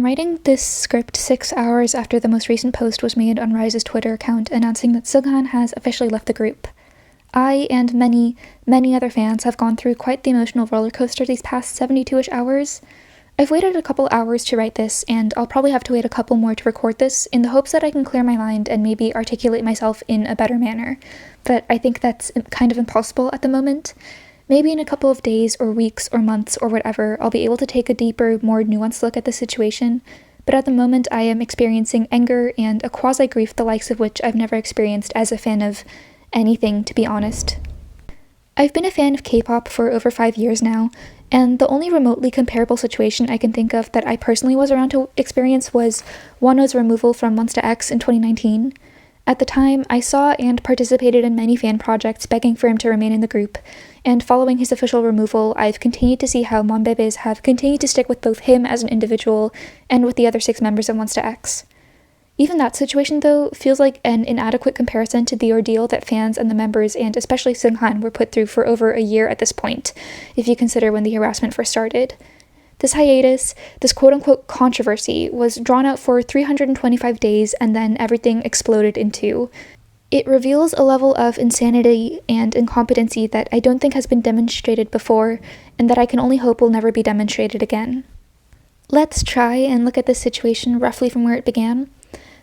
I'm writing this script 6 hours after the most recent post was made on riize's Twitter account announcing that seunghan has officially left the group. I and many, many other fans have gone through quite the emotional roller coaster these past 72-ish hours. I've waited a couple hours to write this, and I'll probably have to wait a couple more to record this in the hopes that I can clear my mind and maybe articulate myself in a better manner. But I think that's kind of impossible at the moment. Maybe in a couple of days or weeks or months or whatever, I'll be able to take a deeper, more nuanced look at the situation. But at the moment, I am experiencing anger and a quasi-grief the likes of which I've never experienced as a fan of anything, to be honest. I've been a fan of K-pop for over 5 years now, and the only remotely comparable situation I can think of that I personally was around to experience was Wonho's removal from Monsta X in 2019. At the time, I saw and participated in many fan projects begging for him to remain in the group, and following his official removal, I've continued to see how Monbebes have continued to stick with both him as an individual and with the other 6 members of Monsta X. Even that situation, though, feels like an inadequate comparison to the ordeal that fans and the members, and especially seunghan, were put through for over a year at this point, if you consider when the harassment first started. This hiatus, this quote-unquote controversy, was drawn out for 325 days and then everything exploded in 2. It reveals a level of insanity and incompetency that I don't think has been demonstrated before, and that I can only hope will never be demonstrated again. Let's try and look at this situation roughly from where it began.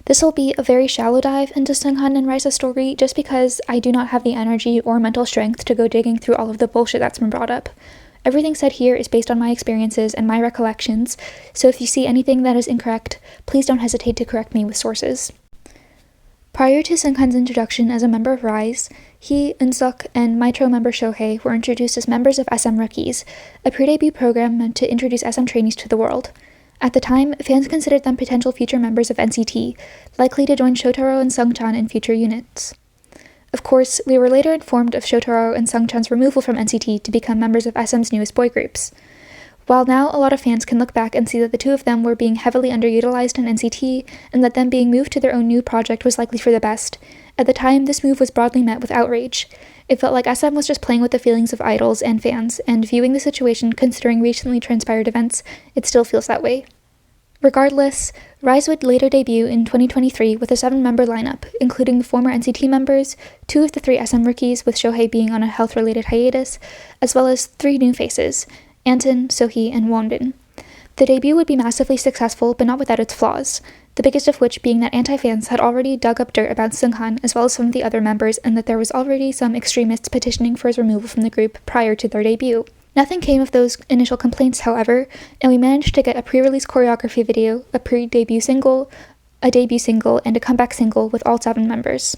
This will be a very shallow dive into seunghan and riize's story just because I do not have the energy or mental strength to go digging through all of the bullshit that's been brought up. Everything said here is based on my experiences and my recollections, so if you see anything that is incorrect, please don't hesitate to correct me with sources. Prior to seunghan's introduction as a member of riize, he, Eunseok, and Mitro member Shohei were introduced as members of SM Rookies, a pre-debut program meant to introduce SM trainees to the world. At the time, fans considered them potential future members of NCT, likely to join Shotaro and Seungchan in future units. Of course, we were later informed of Shotaro and Seungchan's removal from NCT to become members of SM's newest boy groups. While now a lot of fans can look back and see that the 2 of them were being heavily underutilized in NCT, and that them being moved to their own new project was likely for the best, at the time this move was broadly met with outrage. It felt like SM was just playing with the feelings of idols and fans, and viewing the situation considering recently transpired events, it still feels that way. Regardless, riize would later debut in 2023 with a 7-member lineup, including the former NCT members, 2 of the 3 SM Rookies with Shohei being on a health-related hiatus, as well as 3 new faces, Anton, Sohee, and Wonbin. The debut would be massively successful, but not without its flaws, the biggest of which being that anti-fans had already dug up dirt about seunghan as well as some of the other members, and that there was already some extremists petitioning for his removal from the group prior to their debut. Nothing came of those initial complaints, however, and we managed to get a pre-release choreography video, a pre-debut single, a debut single, and a comeback single with all 7 members.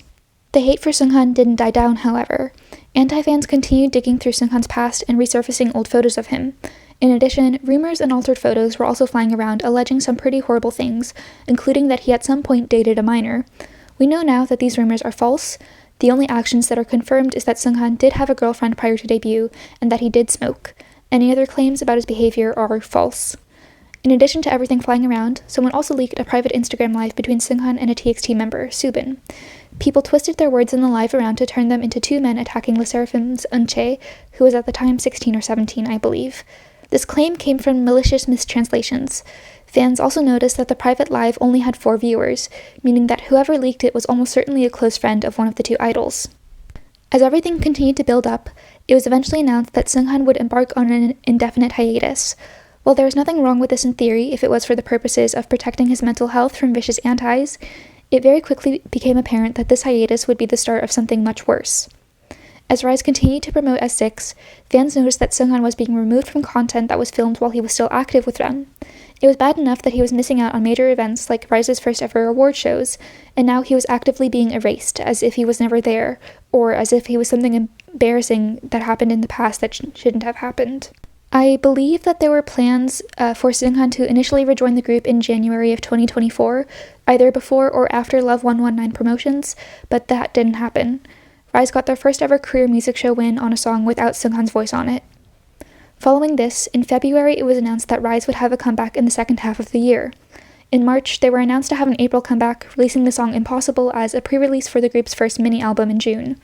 The hate for seunghan didn't die down, however. Anti-fans continued digging through seunghan's past and resurfacing old photos of him. In addition, rumors and altered photos were also flying around alleging some pretty horrible things, including that he at some point dated a minor. We know now that these rumors are false. The only actions that are confirmed is that seunghan did have a girlfriend prior to debut, and that he did smoke. Any other claims about his behavior are false. In addition to everything flying around, someone also leaked a private Instagram live between seunghan and a TXT member, Subin. People twisted their words in the live around to turn them into 2 men attacking LE SSERAFIM's Eunchae, who was at the time 16 or 17, I believe. This claim came from malicious mistranslations. Fans also noticed that the private live only had 4 viewers, meaning that whoever leaked it was almost certainly a close friend of one of the 2 idols. As everything continued to build up, it was eventually announced that seunghan would embark on an indefinite hiatus. While there was nothing wrong with this in theory if it was for the purposes of protecting his mental health from vicious antis, it very quickly became apparent that this hiatus would be the start of something much worse. As riize continued to promote S6, fans noticed that seunghan was being removed from content that was filmed while he was still active with them. It was bad enough that he was missing out on major events like riize's first ever award shows, and now he was actively being erased, as if he was never there, or as if he was something embarrassing that happened in the past that shouldn't have happened. I believe that there were plans for seunghan to initially rejoin the group in January of 2024, either before or after Love 119 promotions, but that didn't happen. riize got their first ever career music show win on a song without seunghan's voice on it. Following this, in February it was announced that riize would have a comeback in the second half of the year. In March, they were announced to have an April comeback, releasing the song Impossible as a pre-release for the group's first mini-album in June.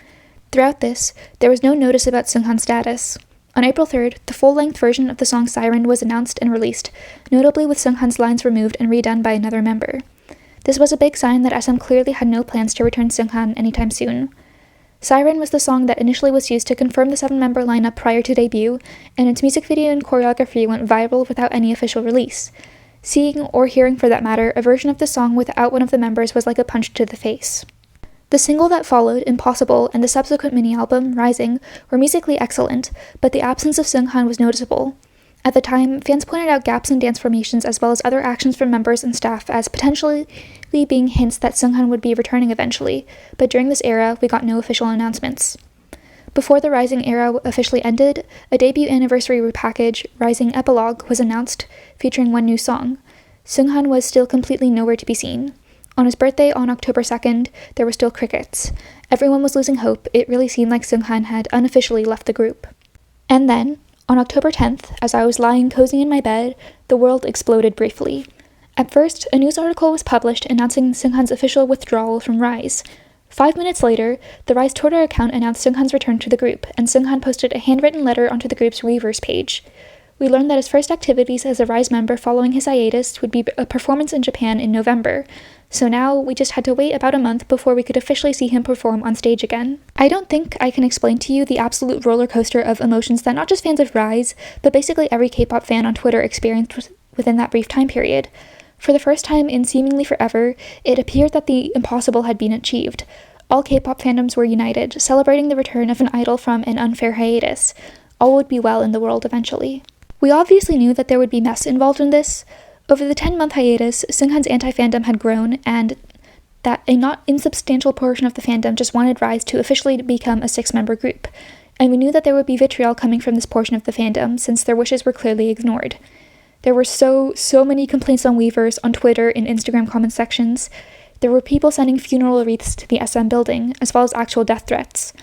Throughout this, there was no notice about seunghan's status. On April 3rd, the full-length version of the song Siren was announced and released, notably with Seunghan's lines removed and redone by another member. This was a big sign that SM clearly had no plans to return Seunghan anytime soon. Siren was the song that initially was used to confirm the 7-member lineup prior to debut, and its music video and choreography went viral without any official release. Seeing, or hearing for that matter, a version of the song without one of the members was like a punch to the face. The single that followed, Impossible, and the subsequent mini-album, Rising, were musically excellent, but the absence of Seunghan was noticeable. At the time, fans pointed out gaps in dance formations as well as other actions from members and staff as potentially being hints that Seunghan would be returning eventually, but during this era, we got no official announcements. Before the Rising era officially ended, a debut anniversary repackage, Rising Epilogue, was announced, featuring one new song. Seunghan was still completely nowhere to be seen. On his birthday on October 2nd, there were still crickets. Everyone was losing hope. It really seemed like Seunghan had unofficially left the group. And then, on October 10th, as I was lying cozy in my bed, the world exploded briefly. At first, a news article was published announcing Seunghan's official withdrawal from Riize. 5 minutes later, the Riize Twitter account announced Seunghan's return to the group, and Seunghan posted a handwritten letter onto the group's Weverse page. We learned that his first activities as a Riize member following his hiatus would be a performance in Japan in November, so now we just had to wait about a month before we could officially see him perform on stage again. I don't think I can explain to you the absolute roller coaster of emotions that not just fans of Riize, but basically every K-pop fan on Twitter experienced within that brief time period. For the first time in seemingly forever, it appeared that the impossible had been achieved. All K-pop fandoms were united, celebrating the return of an idol from an unfair hiatus. All would be well in the world eventually. We obviously knew that there would be mess involved in this. Over the 10-month hiatus, Seunghan's anti-fandom had grown, and that a not insubstantial portion of the fandom just wanted Riize to officially become a 6-member group, and we knew that there would be vitriol coming from this portion of the fandom, since their wishes were clearly ignored. There were so many complaints on Weverse, on Twitter, in Instagram comment sections. There were people sending funeral wreaths to the SM building, as well as actual death threats.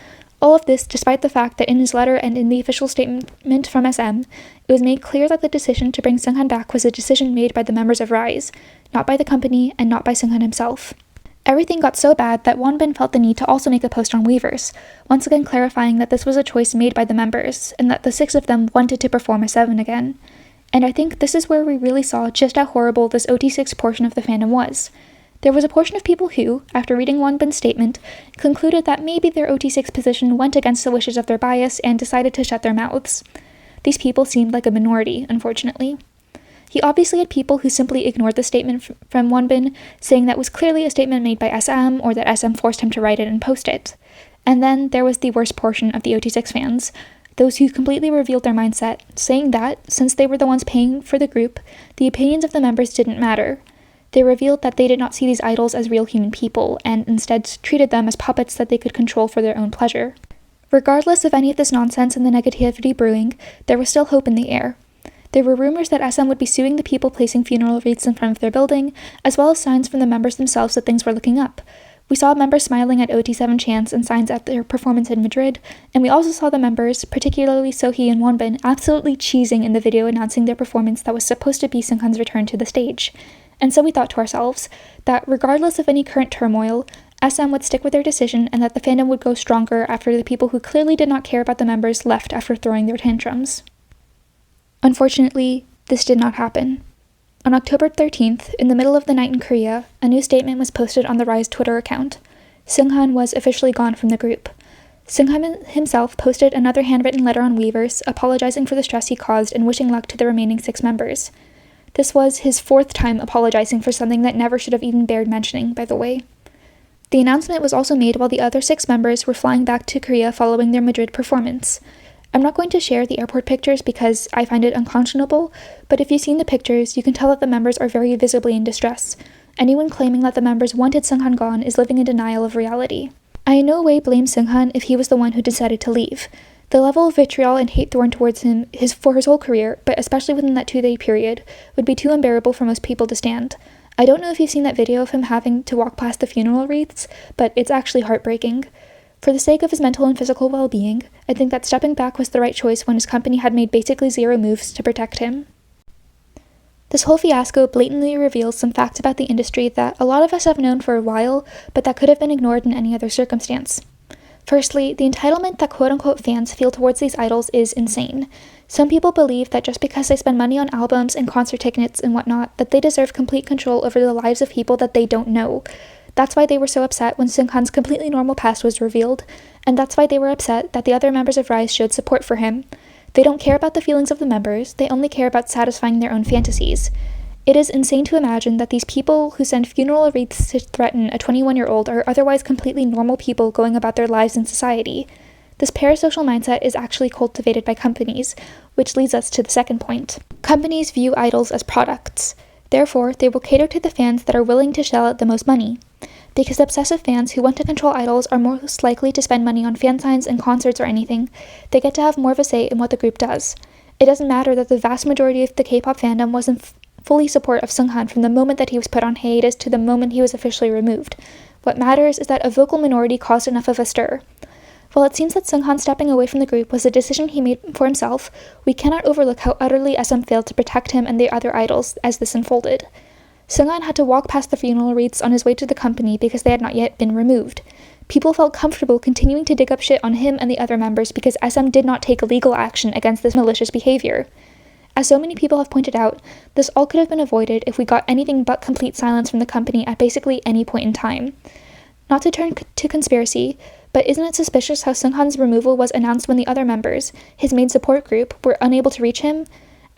All of this despite the fact that in his letter and in the official statement from SM, it was made clear that the decision to bring Seunghan back was a decision made by the members of Riize, not by the company and not by Seunghan himself. Everything got so bad that Wonbin felt the need to also make a post on Weverse, once again clarifying that this was a choice made by the members, and that the 6 of them wanted to perform as 7 again. And I think this is where we really saw just how horrible this OT6 portion of the fandom was. There was a portion of people who, after reading Wonbin's statement, concluded that maybe their OT6 position went against the wishes of their bias and decided to shut their mouths. These people seemed like a minority, unfortunately. He obviously had people who simply ignored the statement from Wonbin, saying that was clearly a statement made by SM or that SM forced him to write it and post it. And then there was the worst portion of the OT6 fans, those who completely revealed their mindset, saying that, since they were the ones paying for the group, the opinions of the members didn't matter. They revealed that they did not see these idols as real human people, and instead treated them as puppets that they could control for their own pleasure. Regardless of any of this nonsense and the negativity brewing, there was still hope in the air. There were rumors that SM would be suing the people placing funeral wreaths in front of their building, as well as signs from the members themselves that things were looking up. We saw members smiling at OT7 chants and signs at their performance in Madrid, and we also saw the members, particularly Sohee and Wonbin, absolutely cheesing in the video announcing their performance that was supposed to be Seunghan's return to the stage. And so we thought to ourselves that regardless of any current turmoil, SM would stick with their decision and that the fandom would go stronger after the people who clearly did not care about the members left after throwing their tantrums. Unfortunately, this did not happen. On October 13th, in the middle of the night in Korea, a new statement was posted on the Riize Twitter account. Seunghan was officially gone from the group. Seunghan himself posted another handwritten letter on Weverse, apologizing for the stress he caused and wishing luck to the remaining 6 members. This was his 4th time apologizing for something that never should have even bared mentioning, by the way. The announcement was also made while the other 6 members were flying back to Korea following their Madrid performance. I'm not going to share the airport pictures because I find it unconscionable, but if you've seen the pictures, you can tell that the members are very visibly in distress. Anyone claiming that the members wanted Seunghan gone is living in denial of reality. I in no way blame Seunghan if he was the one who decided to leave. The level of vitriol and hate thrown towards him for his whole career, but especially within that 2-day period, would be too unbearable for most people to stand. I don't know if you've seen that video of him having to walk past the funeral wreaths, but it's actually heartbreaking. For the sake of his mental and physical well-being, I think that stepping back was the right choice when his company had made basically zero moves to protect him. This whole fiasco blatantly reveals some facts about the industry that a lot of us have known for a while, but that could have been ignored in any other circumstance. Firstly, the entitlement that quote-unquote fans feel towards these idols is insane. Some people believe that just because they spend money on albums and concert tickets and whatnot, that they deserve complete control over the lives of people that they don't know. That's why they were so upset when Seunghan's completely normal past was revealed, and that's why they were upset that the other members of riize showed support for him. They don't care about the feelings of the members, they only care about satisfying their own fantasies. It is insane to imagine that these people who send funeral wreaths to threaten a 21-year-old are otherwise completely normal people going about their lives in society. This parasocial mindset is actually cultivated by companies, which leads us to the second point. Companies view idols as products. Therefore, they will cater to the fans that are willing to shell out the most money. Because obsessive fans who want to control idols are most likely to spend money on fan signs and concerts or anything, they get to have more of a say in what the group does. It doesn't matter that the vast majority of the K-pop fandom was in fully support of Seunghan from the moment that he was put on hiatus to the moment he was officially removed. What matters is that a vocal minority caused enough of a stir. While it seems that Seunghan stepping away from the group was a decision he made for himself, we cannot overlook how utterly SM failed to protect him and the other idols as this unfolded. Seunghan had to walk past the funeral wreaths on his way to the company because they had not yet been removed. People felt comfortable continuing to dig up shit on him and the other members because SM did not take legal action against this malicious behavior. As so many people have pointed out, this all could have been avoided if we got anything but complete silence from the company at basically any point in time. Not to turn to conspiracy, but isn't it suspicious how Seunghan's removal was announced when the other members, his main support group, were unable to reach him?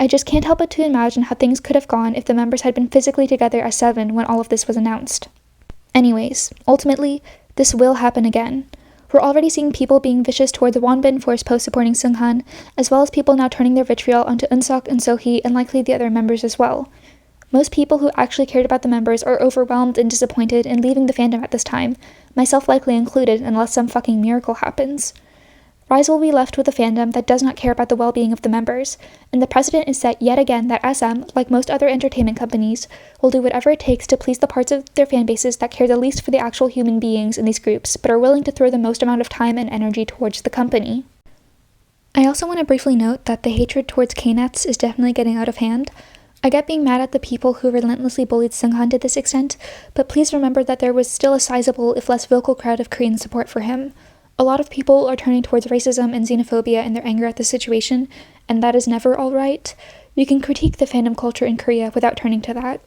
I just can't help but to imagine how things could have gone if the members had been physically together as 7 when all of this was announced. Anyways, ultimately, this will happen again. We're already seeing people being vicious toward the Wonbin for his post supporting Seunghan, as well as people now turning their vitriol onto Eunseok and Sohee and likely the other members as well. Most people who actually cared about the members are overwhelmed and disappointed in leaving the fandom at this time, myself likely included unless some fucking miracle happens. riize will be left with a fandom that does not care about the well-being of the members, and the precedent is set yet again that SM, like most other entertainment companies, will do whatever it takes to please the parts of their fanbases that care the least for the actual human beings in these groups, but are willing to throw the most amount of time and energy towards the company. I also want to briefly note that the hatred towards K-nets is definitely getting out of hand. I get being mad at the people who relentlessly bullied Seunghan to this extent, but please remember that there was still a sizable, if less vocal crowd of Korean support for him. A lot of people are turning towards racism and xenophobia in their anger at the situation, and that is never alright. We can critique the fandom culture in Korea without turning to that.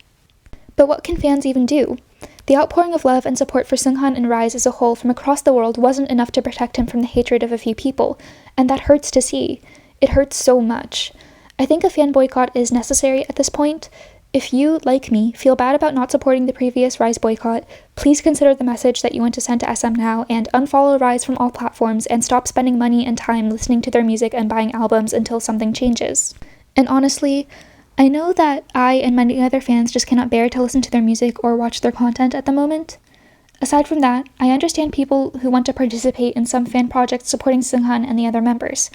But what can fans even do? The outpouring of love and support for Seunghan and riize as a whole from across the world wasn't enough to protect him from the hatred of a few people, and that hurts to see. It hurts so much. I think a fan boycott is necessary at this point. If you, like me, feel bad about not supporting the previous riize boycott, please consider the message that you want to send to SM now and unfollow riize from all platforms and stop spending money and time listening to their music and buying albums until something changes. And honestly, I know that I and many other fans just cannot bear to listen to their music or watch their content at the moment. Aside from that, I understand people who want to participate in some fan projects supporting Seunghan and the other members.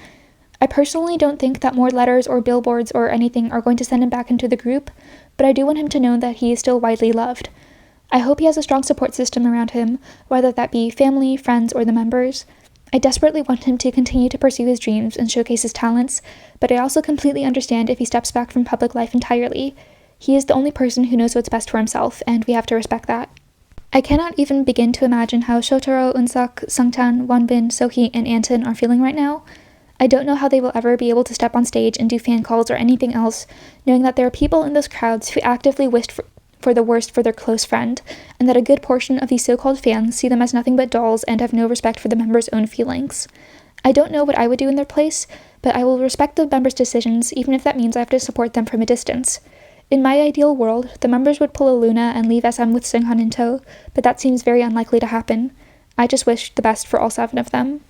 I personally don't think that more letters or billboards or anything are going to send him back into the group, but I do want him to know that he is still widely loved. I hope he has a strong support system around him, whether that be family, friends, or the members. I desperately want him to continue to pursue his dreams and showcase his talents, but I also completely understand if he steps back from public life entirely. He is the only person who knows what's best for himself, and we have to respect that. I cannot even begin to imagine how Shotaro, Eunseok, Sungchan, Wonbin, Sohee, and Anton are feeling right now. I don't know how they will ever be able to step on stage and do fan calls or anything else, knowing that there are people in those crowds who actively wished for the worst for their close friend, and that a good portion of these so-called fans see them as nothing but dolls and have no respect for the members' own feelings. I don't know what I would do in their place, but I will respect the members' decisions, even if that means I have to support them from a distance. In my ideal world, the members would pull a Luna and leave SM with Seunghan in tow, but that seems very unlikely to happen. I just wish the best for all 7 of them.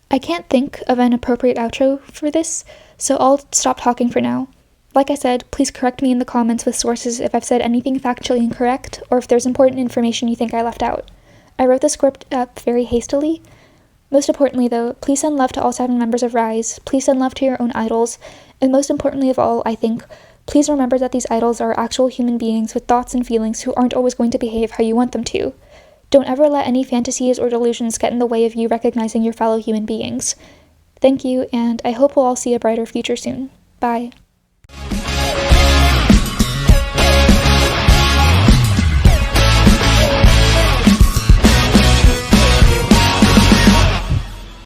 I can't think of an appropriate outro for this, so I'll stop talking for now. Like I said, please correct me in the comments with sources if I've said anything factually incorrect, or if there's important information you think I left out. I wrote the script up very hastily. Most importantly though, please send love to all 7 members of riize, please send love to your own idols, and most importantly of all, I think, please remember that these idols are actual human beings with thoughts and feelings who aren't always going to behave how you want them to. Don't ever let any fantasies or delusions get in the way of you recognizing your fellow human beings. Thank you, and I hope we'll all see a brighter future soon. Bye.